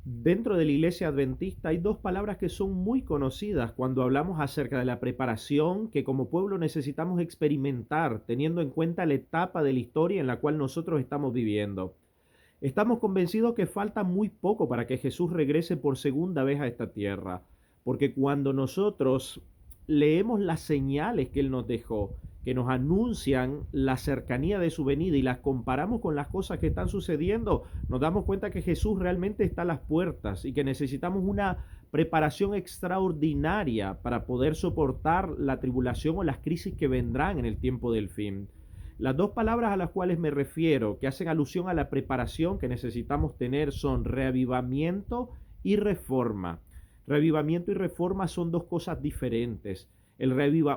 Dentro de la iglesia adventista hay dos palabras que son muy conocidas cuando hablamos acerca de la preparación que como pueblo necesitamos experimentar, teniendo en cuenta la etapa de la historia en la cual nosotros estamos viviendo. Estamos convencidos que falta muy poco para que Jesús regrese por segunda vez a esta tierra, porque cuando nosotros leemos las señales que Él nos dejó, que nos anuncian la cercanía de su venida y las comparamos con las cosas que están sucediendo, nos damos cuenta que Jesús realmente está a las puertas y que necesitamos una preparación extraordinaria para poder soportar la tribulación o las crisis que vendrán en el tiempo del fin. Las dos palabras a las cuales me refiero, que hacen alusión a la preparación que necesitamos tener, son reavivamiento y reforma. Reavivamiento y reforma son dos cosas diferentes.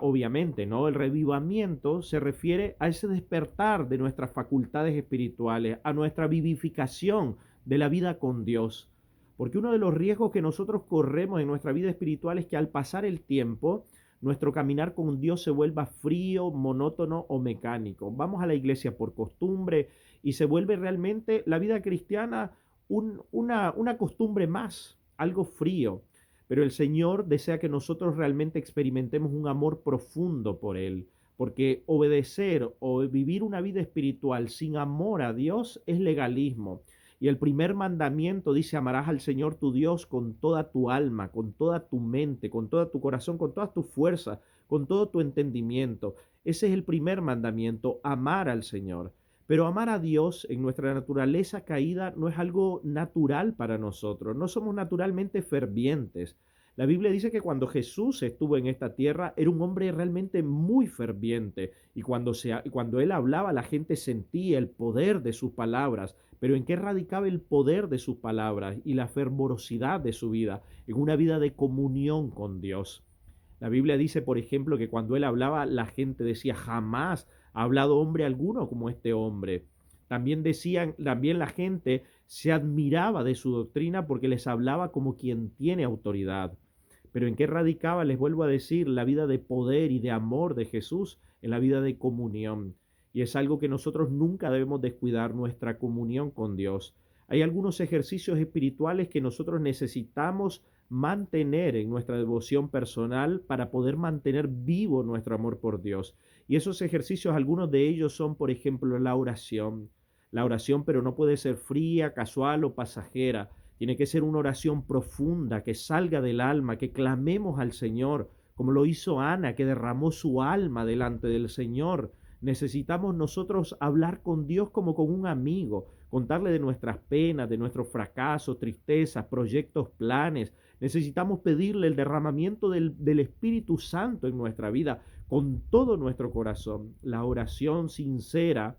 Obviamente, ¿no? El revivamiento se refiere a ese despertar de nuestras facultades espirituales, a nuestra vivificación de la vida con Dios. Porque uno de los riesgos que nosotros corremos en nuestra vida espiritual es que al pasar el tiempo, nuestro caminar con Dios se vuelva frío, monótono o mecánico. Vamos a la iglesia por costumbre y se vuelve realmente la vida cristiana una costumbre más, algo frío. Pero el Señor desea que nosotros realmente experimentemos un amor profundo por Él, porque obedecer o vivir una vida espiritual sin amor a Dios es legalismo. Y el primer mandamiento dice, amarás al Señor tu Dios con toda tu alma, con toda tu mente, con todo tu corazón, con toda tu fuerza, con todo tu entendimiento. Ese es el primer mandamiento, amar al Señor. Pero amar a Dios en nuestra naturaleza caída no es algo natural para nosotros. No somos naturalmente fervientes. La Biblia dice que cuando Jesús estuvo en esta tierra era un hombre realmente muy ferviente y cuando él hablaba la gente sentía el poder de sus palabras. Pero ¿en qué radicaba el poder de sus palabras y la fervorosidad de su vida? En una vida de comunión con Dios. La Biblia dice, por ejemplo, que cuando él hablaba, la gente decía, jamás ha hablado hombre alguno como este hombre. También la gente se admiraba de su doctrina porque les hablaba como quien tiene autoridad. Pero ¿en qué radicaba? Les vuelvo a decir, la vida de poder y de amor de Jesús, en la vida de comunión. Y es algo que nosotros nunca debemos descuidar, nuestra comunión con Dios. Hay algunos ejercicios espirituales que nosotros necesitamos mantener en nuestra devoción personal para poder mantener vivo nuestro amor por Dios. Y esos ejercicios, algunos de ellos son, por ejemplo, la oración. La oración, pero no puede ser fría, casual o pasajera. Tiene que ser una oración profunda, que salga del alma, que clamemos al Señor, como lo hizo Ana, que derramó su alma delante del Señor. Necesitamos nosotros hablar con Dios como con un amigo, contarle de nuestras penas, de nuestros fracasos, tristezas, proyectos, planes. Necesitamos pedirle el derramamiento del Espíritu Santo en nuestra vida con todo nuestro corazón. La oración sincera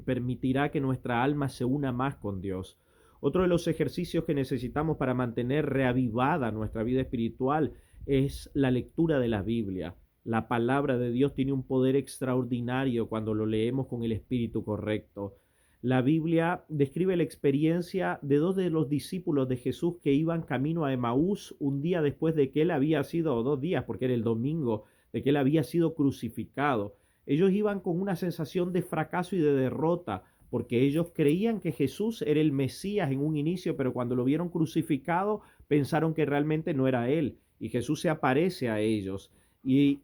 permitirá que nuestra alma se una más con Dios. Otro de los ejercicios que necesitamos para mantener reavivada nuestra vida espiritual es la lectura de la Biblia. La palabra de Dios tiene un poder extraordinario cuando lo leemos con el espíritu correcto. La Biblia describe la experiencia de dos de los discípulos de Jesús que iban camino a Emaús un día después de que él había sido, o 2 días, porque era el domingo, de que él había sido crucificado. Ellos iban con una sensación de fracaso y de derrota, porque ellos creían que Jesús era el Mesías en un inicio, pero cuando lo vieron crucificado pensaron que realmente no era él. Y Jesús se aparece a ellos. Y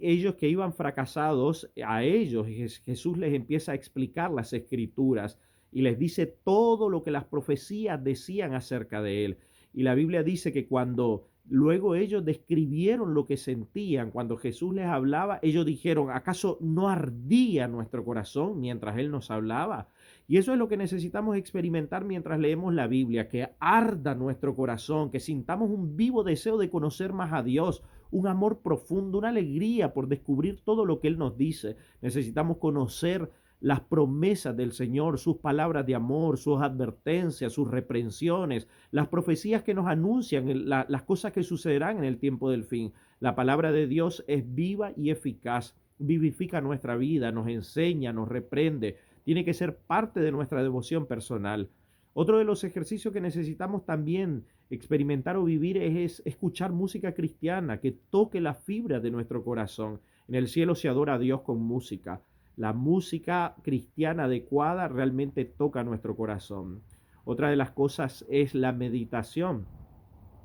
ellos que iban fracasados, a ellos Jesús les empieza a explicar las escrituras y les dice todo lo que las profecías decían acerca de él. Y la Biblia dice que cuando luego ellos describieron lo que sentían cuando Jesús les hablaba, ellos dijeron, ¿acaso no ardía nuestro corazón mientras Él nos hablaba? Y eso es lo que necesitamos experimentar mientras leemos la Biblia, que arda nuestro corazón, que sintamos un vivo deseo de conocer más a Dios, un amor profundo, una alegría por descubrir todo lo que Él nos dice. Necesitamos conocer las promesas del Señor, sus palabras de amor, sus advertencias, sus reprensiones, las profecías que nos anuncian las cosas que sucederán en el tiempo del fin. La palabra de Dios es viva y eficaz, vivifica nuestra vida, nos enseña, nos reprende, tiene que ser parte de nuestra devoción personal. Otro de los ejercicios que necesitamos también experimentar o vivir es escuchar música cristiana que toque la fibra de nuestro corazón. En el cielo se adora a Dios con música. La música cristiana adecuada realmente toca nuestro corazón. Otra de las cosas es la meditación.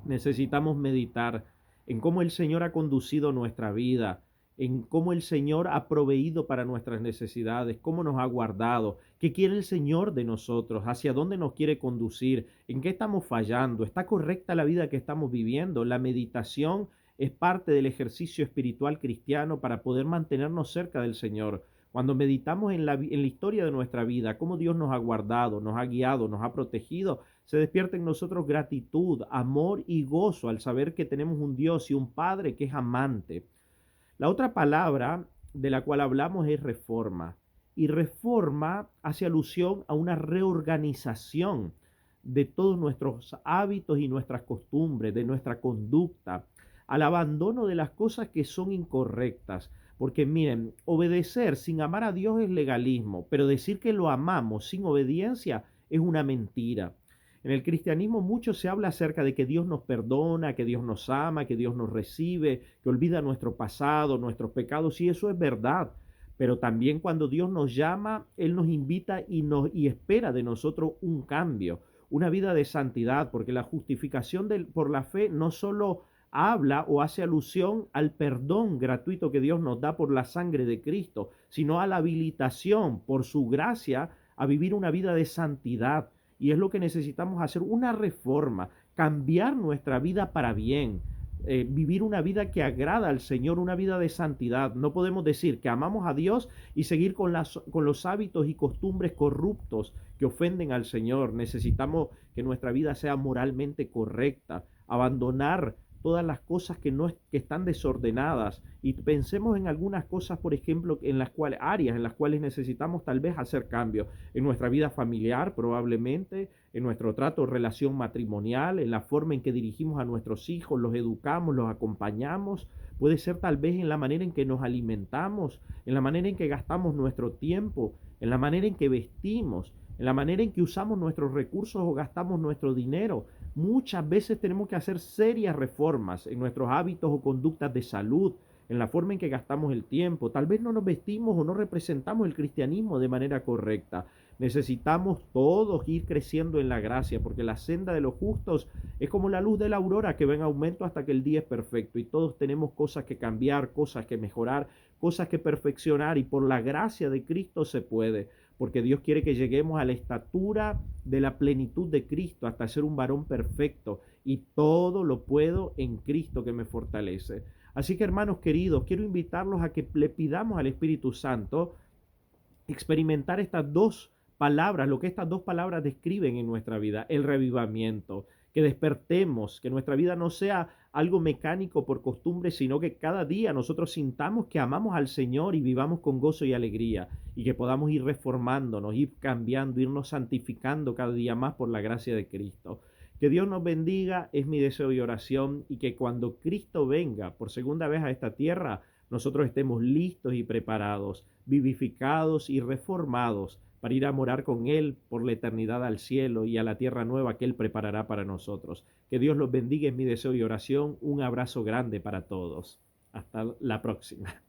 Necesitamos meditar en cómo el Señor ha conducido nuestra vida, en cómo el Señor ha proveído para nuestras necesidades, cómo nos ha guardado, qué quiere el Señor de nosotros, hacia dónde nos quiere conducir, en qué estamos fallando, está correcta la vida que estamos viviendo. La meditación es parte del ejercicio espiritual cristiano para poder mantenernos cerca del Señor. Cuando meditamos en la historia de nuestra vida, cómo Dios nos ha guardado, nos ha guiado, nos ha protegido, se despierta en nosotros gratitud, amor y gozo al saber que tenemos un Dios y un Padre que es amante. La otra palabra de la cual hablamos es reforma. Y reforma hace alusión a una reorganización de todos nuestros hábitos y nuestras costumbres, de nuestra conducta, al abandono de las cosas que son incorrectas. Porque miren, obedecer sin amar a Dios es legalismo, pero decir que lo amamos sin obediencia es una mentira. En el cristianismo mucho se habla acerca de que Dios nos perdona, que Dios nos ama, que Dios nos recibe, que olvida nuestro pasado, nuestros pecados, y eso es verdad. Pero también cuando Dios nos llama, Él nos invita y espera de nosotros un cambio, una vida de santidad, porque la justificación por la fe no solo habla o hace alusión al perdón gratuito que Dios nos da por la sangre de Cristo, sino a la habilitación por su gracia a vivir una vida de santidad. Y es lo que necesitamos hacer, una reforma, cambiar nuestra vida para bien, vivir una vida que agrada al Señor, una vida de santidad. No podemos decir que amamos a Dios y seguir con los hábitos y costumbres corruptos que ofenden al Señor. Necesitamos que nuestra vida sea moralmente correcta, abandonar todas las cosas que están desordenadas y pensemos en algunas cosas, por ejemplo, áreas en las cuales necesitamos tal vez hacer cambios en nuestra vida familiar, probablemente, en nuestro trato o relación matrimonial, en la forma en que dirigimos a nuestros hijos, los educamos, los acompañamos, puede ser tal vez en la manera en que nos alimentamos, en la manera en que gastamos nuestro tiempo, en la manera en que vestimos, en la manera en que usamos nuestros recursos o gastamos nuestro dinero. Muchas veces tenemos que hacer serias reformas en nuestros hábitos o conductas de salud, en la forma en que gastamos el tiempo. Tal vez no nos vestimos o no representamos el cristianismo de manera correcta. Necesitamos todos ir creciendo en la gracia, porque la senda de los justos es como la luz de la aurora que va en aumento hasta que el día es perfecto. Y todos tenemos cosas que cambiar, cosas que mejorar, cosas que perfeccionar, y por la gracia de Cristo se puede, porque Dios quiere que lleguemos a la estatura de la plenitud de Cristo hasta ser un varón perfecto, y todo lo puedo en Cristo que me fortalece. Así que, hermanos queridos, quiero invitarlos a que le pidamos al Espíritu Santo experimentar estas dos palabras, lo que estas dos palabras describen en nuestra vida, el revivamiento, que despertemos, que nuestra vida no sea algo mecánico por costumbre, sino que cada día nosotros sintamos que amamos al Señor y vivamos con gozo y alegría, y que podamos ir reformándonos, ir cambiando, irnos santificando cada día más por la gracia de Cristo. Que Dios nos bendiga, es mi deseo y oración, y que cuando Cristo venga por segunda vez a esta tierra, nosotros estemos listos y preparados, vivificados y reformados para ir a morar con Él por la eternidad al cielo y a la tierra nueva que Él preparará para nosotros. Que Dios los bendiga, es mi deseo y oración. Un abrazo grande para todos. Hasta la próxima.